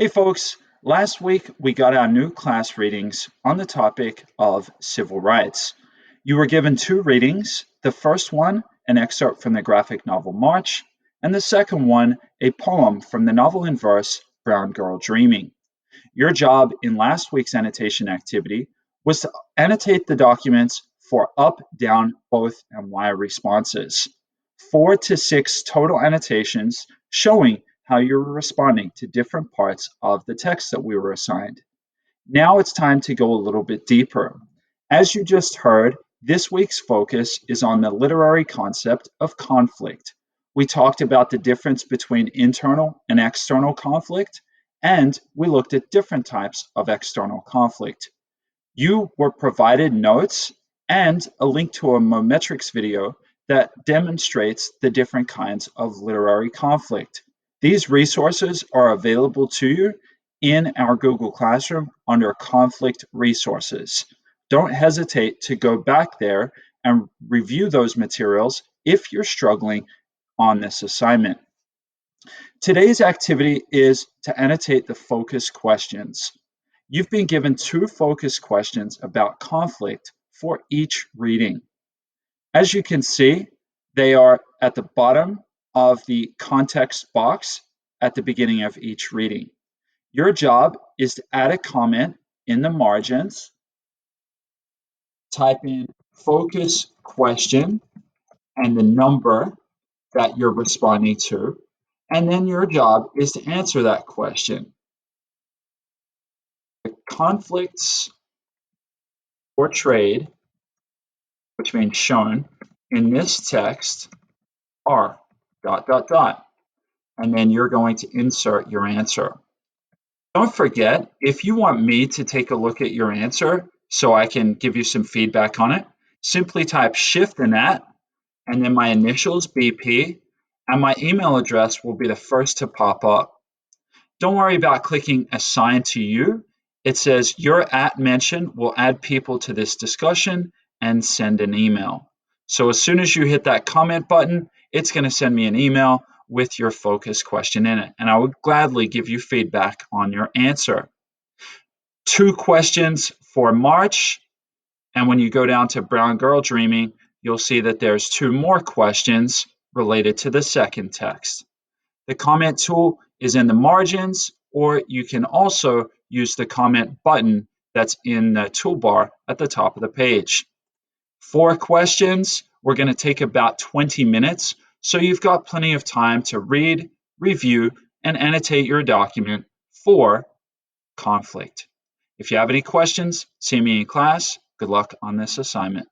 Hey folks, last week we got our new class readings on the topic of civil rights. You were given two readings, the first one, an excerpt from the graphic novel March, and the second one, a poem from the novel in verse Brown Girl Dreaming. Your job in last week's annotation activity was to annotate the documents for up, down, both, and why responses. 4 to 6 total annotations showing how you were responding to different parts of the text that we were assigned. Now it's time to go a little bit deeper. As you just heard, this week's focus is on the literary concept of conflict. We talked about the difference between internal and external conflict, and we looked at different types of external conflict. You were provided notes and a link to a Mometrics video that demonstrates the different kinds of literary conflict. These resources are available to you in our Google Classroom under Conflict Resources. Don't hesitate to go back there and review those materials if you're struggling on this assignment. Today's activity is to annotate the focus questions. You've been given 2 focus questions about conflict for each reading. As you can see, they are at the bottom of the context box at the beginning of each reading. Your job is to add a comment in the margins, type in focus question and the number that you're responding to, and then your job is to answer that question. The conflicts portrayed, which means shown, in this text are ... and then you're going to insert your answer. Don't forget, if you want me to take a look at your answer so I can give you some feedback on it, simply type Shift in that, and then my initials, BP, and my email address will be the first to pop up. Don't worry about clicking Assign to You. It says your @mention will add people to this discussion and send an email. So as soon as you hit that comment button, it's going to send me an email with your focus question in it, and I would gladly give you feedback on your answer. 2 questions for March, and when you go down to Brown Girl Dreaming, you'll see that there's 2 more questions related to the second text. The comment tool is in the margins, or you can also use the comment button that's in the toolbar at the top of the page. 4 questions, we're going to take about 20 minutes, so you've got plenty of time to read, review, and annotate your document for conflict. If you have any questions, see me in class. Good luck on this assignment.